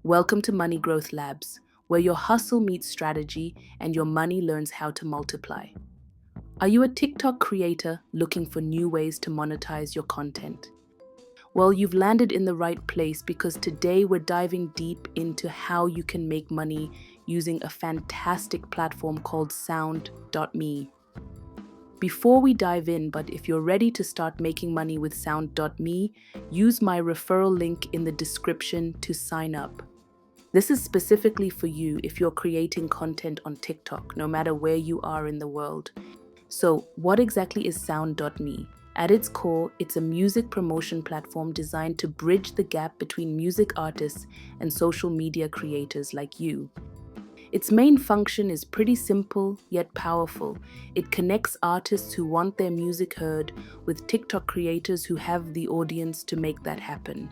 Welcome to Money Growth Labs, where your hustle meets strategy and your money learns how to multiply. Are you a TikTok creator looking for new ways to monetize your content? Well, you've landed in the right place because today we're diving deep into how you can make money using a fantastic platform called Sound.me. Before we dive in, but if you're ready to start making money with Sound.me, use my referral link in the description to sign up. This is specifically for you if you're creating content on TikTok, no matter where you are in the world. So, what exactly is Sound.me? At its core, it's a music promotion platform designed to bridge the gap between music artists and social media creators like you. Its main function is pretty simple yet powerful. It connects artists who want their music heard with TikTok creators who have the audience to make that happen.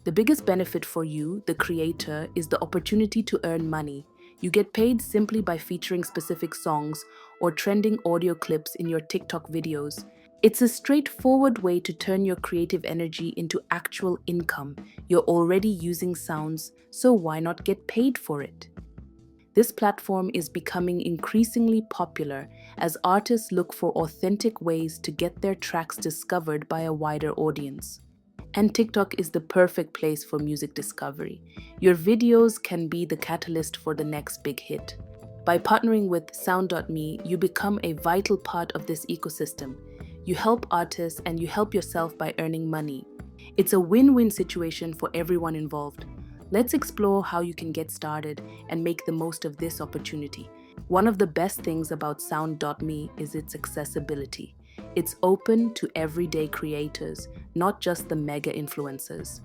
The biggest benefit for you, the creator, is the opportunity to earn money. You get paid simply by featuring specific songs or trending audio clips in your TikTok videos. It's a straightforward way to turn your creative energy into actual income. You're already using sounds, so why not get paid for it? This platform is becoming increasingly popular as artists look for authentic ways to get their tracks discovered by a wider audience. And TikTok is the perfect place for music discovery. Your videos can be the catalyst for the next big hit. By partnering with Sound.me, you become a vital part of this ecosystem. You help artists and you help yourself by earning money. It's a win-win situation for everyone involved. Let's explore how you can get started and make the most of this opportunity. One of the best things about Sound.me is its accessibility. It's open to everyday creators, not just the mega influencers.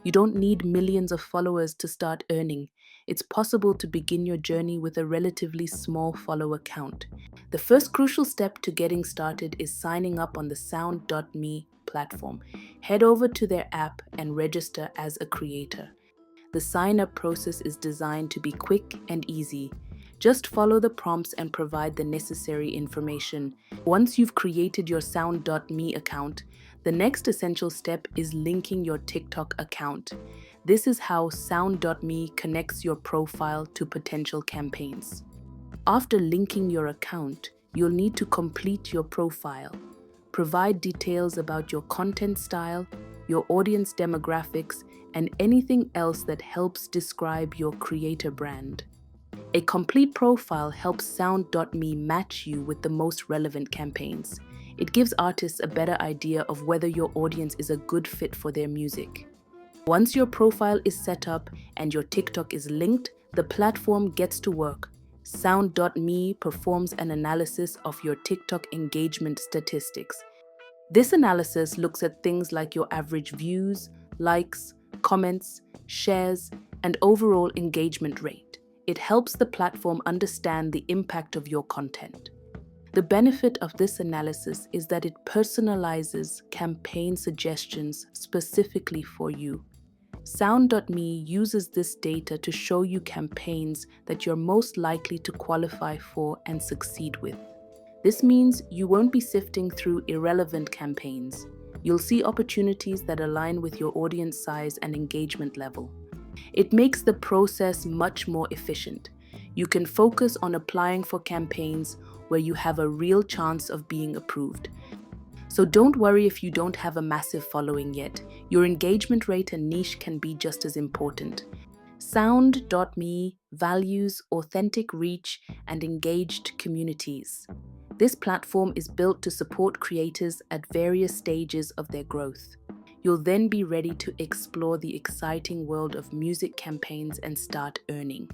You don't need millions of followers to start earning. It's possible to begin your journey with a relatively small follower count. The first crucial step to getting started is signing up on the Sound.me platform. Head over to their app and register as a creator. The sign-up process is designed to be quick and easy. Just follow the prompts and provide the necessary information. Once you've created your Sound.me account, the next essential step is linking your TikTok account. This is how Sound.me connects your profile to potential campaigns. After linking your account, you'll need to complete your profile. Provide details about your content style, your audience demographics, and anything else that helps describe your creator brand. A complete profile helps Sound.me match you with the most relevant campaigns. It gives artists a better idea of whether your audience is a good fit for their music. Once your profile is set up and your TikTok is linked, the platform gets to work. Sound.me performs an analysis of your TikTok engagement statistics. This analysis looks at things like your average views, likes, comments, shares, and overall engagement rate. It helps the platform understand the impact of your content. The benefit of this analysis is that it personalizes campaign suggestions specifically for you. Sound.me uses this data to show you campaigns that you're most likely to qualify for and succeed with. This means you won't be sifting through irrelevant campaigns. You'll see opportunities that align with your audience size and engagement level. It makes the process much more efficient. You can focus on applying for campaigns where you have a real chance of being approved. So don't worry if you don't have a massive following yet. Your engagement rate and niche can be just as important. Sound.me values authentic reach and engaged communities. This platform is built to support creators at various stages of their growth. You'll then be ready to explore the exciting world of music campaigns and start earning.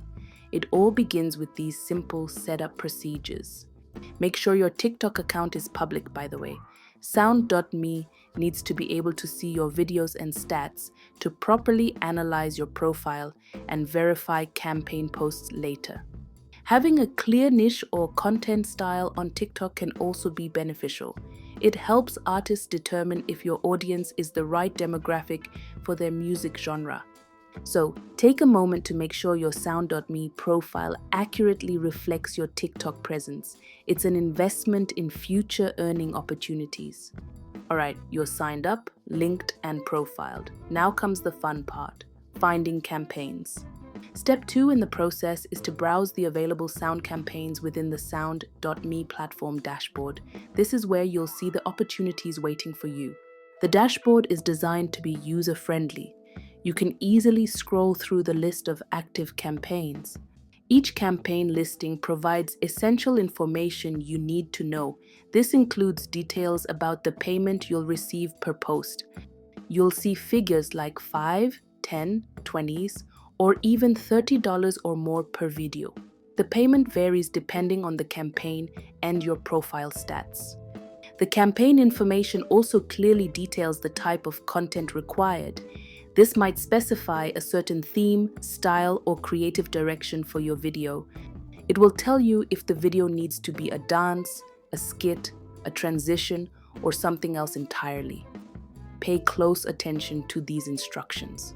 It all begins with these simple setup procedures. Make sure your TikTok account is public, by the way. Sound.me needs to be able to see your videos and stats to properly analyze your profile and verify campaign posts later. Having a clear niche or content style on TikTok can also be beneficial. It helps artists determine if your audience is the right demographic for their music genre. So, take a moment to make sure your Sound.me profile accurately reflects your TikTok presence. It's an investment in future earning opportunities. Alright, you're signed up, linked, and profiled. Now comes the fun part. Finding campaigns. Step 2 in the process is to browse the available sound campaigns within the sound.me platform dashboard. This is where you'll see the opportunities waiting for you. The dashboard is designed to be user-friendly. You can easily scroll through the list of active campaigns. Each campaign listing provides essential information you need to know. This includes details about the payment you'll receive per post. You'll see figures like 5, 10, 20s, or even $30 or more per video. The payment varies depending on the campaign and your profile stats. The campaign information also clearly details the type of content required. This might specify a certain theme, style, or creative direction for your video. It will tell you if the video needs to be a dance, a skit, a transition, or something else entirely. Pay close attention to these instructions.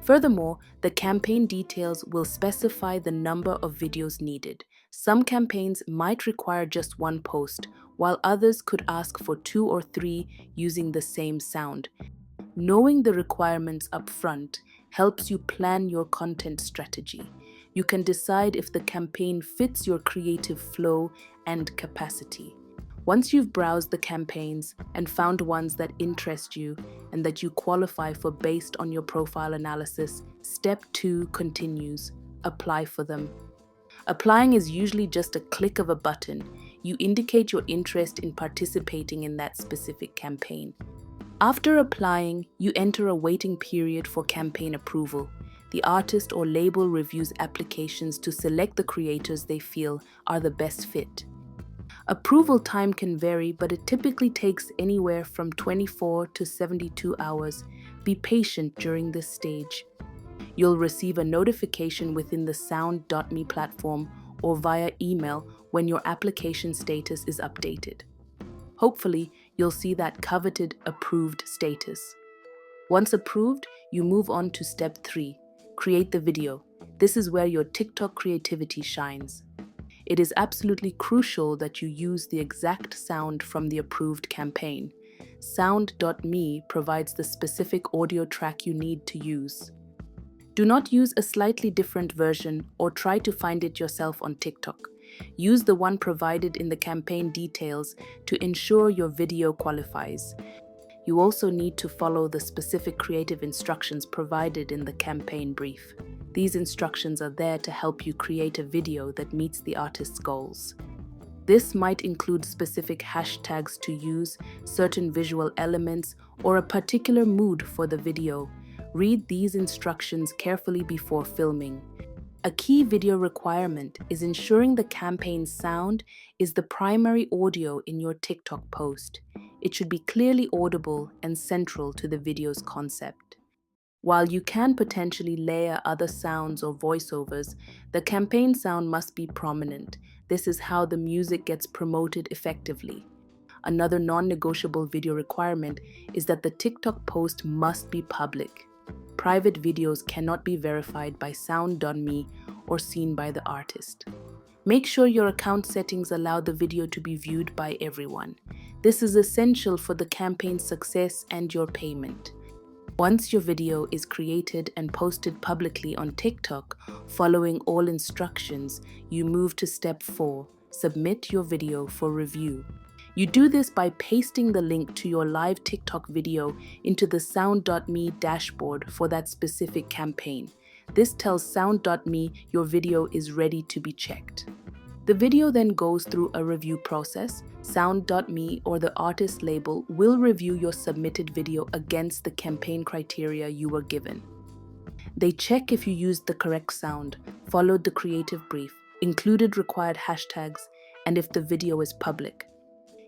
Furthermore, the campaign details will specify the number of videos needed. Some campaigns might require just one post, while others could ask for 2 or 3 using the same sound. Knowing the requirements up front helps you plan your content strategy. You can decide if the campaign fits your creative flow and capacity. Once you've browsed the campaigns and found ones that interest you and that you qualify for based on your profile analysis, step 2 continues. Apply for them. Applying is usually just a click of a button. You indicate your interest in participating in that specific campaign. After applying, you enter a waiting period for campaign approval. The artist or label reviews applications to select the creators they feel are the best fit. Approval time can vary, but it typically takes anywhere from 24 to 72 hours. Be patient during this stage. You'll receive a notification within the sound.me platform or via email when your application status is updated. Hopefully, you'll see that coveted approved status. Once approved, you move on to step 3, create the video. This is where your TikTok creativity shines. It is absolutely crucial that you use the exact sound from the approved campaign. Sound.me provides the specific audio track you need to use. Do not use a slightly different version or try to find it yourself on TikTok. Use the one provided in the campaign details to ensure your video qualifies. You also need to follow the specific creative instructions provided in the campaign brief. These instructions are there to help you create a video that meets the artist's goals. This might include specific hashtags to use, certain visual elements, or a particular mood for the video. Read these instructions carefully before filming. A key video requirement is ensuring the campaign's sound is the primary audio in your TikTok post. It should be clearly audible and central to the video's concept. While you can potentially layer other sounds or voiceovers, the campaign sound must be prominent. This is how the music gets promoted effectively. Another non-negotiable video requirement is that the TikTok post must be public. Private videos cannot be verified by sound.me or seen by the artist. Make sure your account settings allow the video to be viewed by everyone. This is essential for the campaign's success and your payment. Once your video is created and posted publicly on TikTok, following all instructions, you move to step 4, submit your video for review. You do this by pasting the link to your live TikTok video into the sound.me dashboard for that specific campaign. This tells sound.me your video is ready to be checked. The video then goes through a review process. Sound.me or the artist label will review your submitted video against the campaign criteria you were given. They check if you used the correct sound, followed the creative brief, included required hashtags, and if the video is public.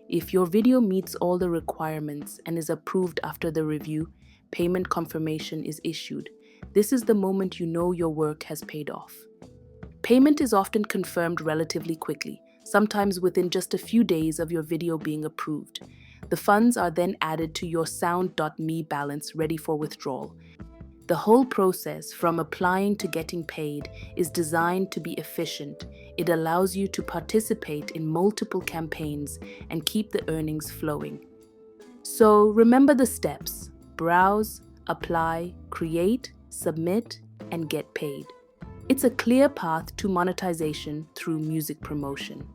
If your video meets all the requirements and is approved after the review, payment confirmation is issued. This is the moment you know your work has paid off. Payment is often confirmed relatively quickly, sometimes within just a few days of your video being approved. The funds are then added to your sound.me balance ready for withdrawal. The whole process, from applying to getting paid, is designed to be efficient. It allows you to participate in multiple campaigns and keep the earnings flowing. So remember the steps: browse, apply, create, submit, and get paid. It's a clear path to monetization through music promotion.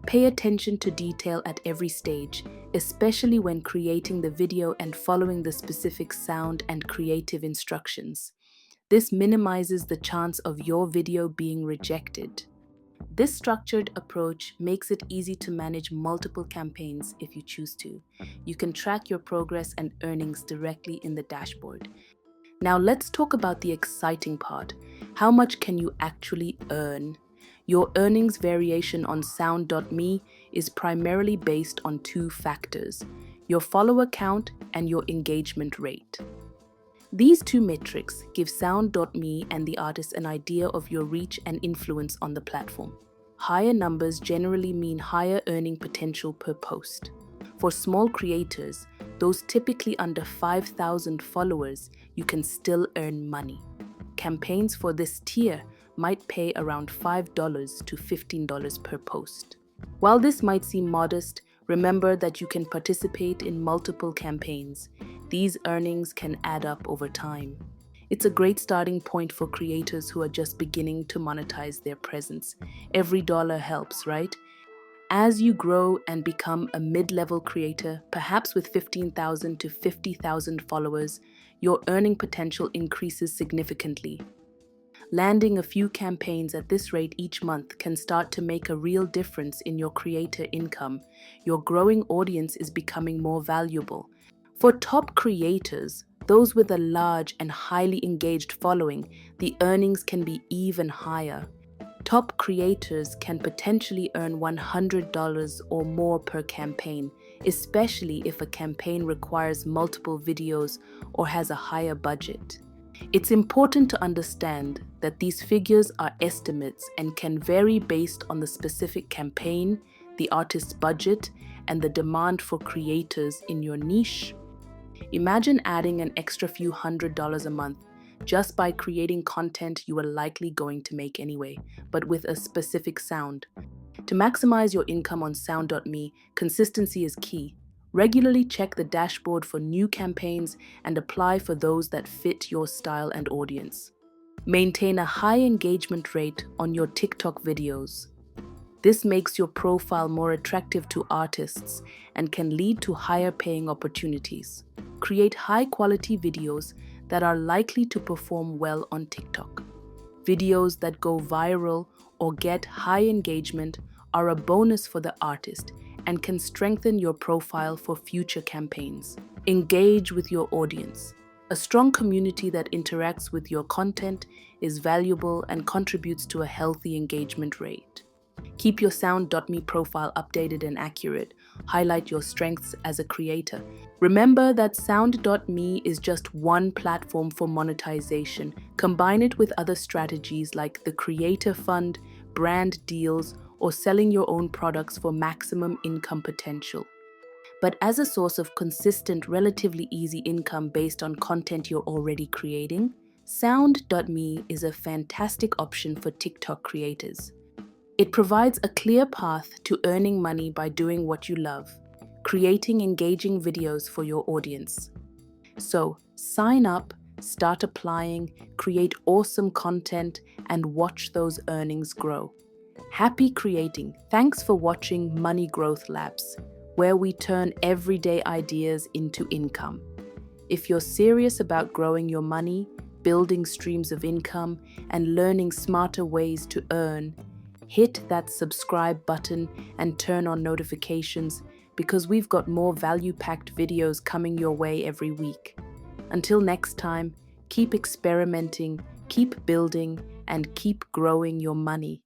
Pay attention to detail at every stage, especially when creating the video and following the specific sound and creative instructions. This minimizes the chance of your video being rejected. This structured approach makes it easy to manage multiple campaigns if you choose to. You can track your progress and earnings directly in the dashboard. Now let's talk about the exciting part. How much can you actually earn? Your earnings variation on sound.me is primarily based on two factors: your follower count and your engagement rate. These two metrics give sound.me and the artist an idea of your reach and influence on the platform. Higher numbers generally mean higher earning potential per post. For small creators, those typically under 5,000 followers, you can still earn money. Campaigns for this tier might pay around $5 to $15 per post. While this might seem modest, remember that you can participate in multiple campaigns. These earnings can add up over time. It's a great starting point for creators who are just beginning to monetize their presence. Every dollar helps, right? As you grow and become a mid-level creator, perhaps with 15,000 to 50,000 followers, your earning potential increases significantly. Landing a few campaigns at this rate each month can start to make a real difference in your creator income. Your growing audience is becoming more valuable. For top creators, those with a large and highly engaged following, the earnings can be even higher. Top creators can potentially earn $100 or more per campaign, especially if a campaign requires multiple videos or has a higher budget. It's important to understand that these figures are estimates and can vary based on the specific campaign, the artist's budget, and the demand for creators in your niche. Imagine adding an extra few $100s a month just by creating content you were likely going to make anyway, but with a specific sound. To maximize your income on sound.me, consistency is key. Regularly check the dashboard for new campaigns and apply for those that fit your style and audience. Maintain a high engagement rate on your TikTok videos. This makes your profile more attractive to artists and can lead to higher paying opportunities. Create high-quality videos that are likely to perform well on TikTok. Videos that go viral or get high engagement are a bonus for the artist and can strengthen your profile for future campaigns. Engage with your audience. A strong community that interacts with your content is valuable and contributes to a healthy engagement rate. Keep your sound.me profile updated and accurate. Highlight your strengths as a creator. Remember that sound.me is just one platform for monetization. Combine it with other strategies like the Creator Fund, brand deals, or selling your own products for maximum income potential. But as a source of consistent, relatively easy income based on content you're already creating, sound.me is a fantastic option for TikTok creators. It provides a clear path to earning money by doing what you love, creating engaging videos for your audience. So, sign up, start applying, create awesome content, and watch those earnings grow. Happy creating! Thanks for watching Money Growth Labs, where we turn everyday ideas into income. If you're serious about growing your money, building streams of income, and learning smarter ways to earn, hit that subscribe button and turn on notifications because we've got more value-packed videos coming your way every week. Until next time, keep experimenting, keep building, and keep growing your money.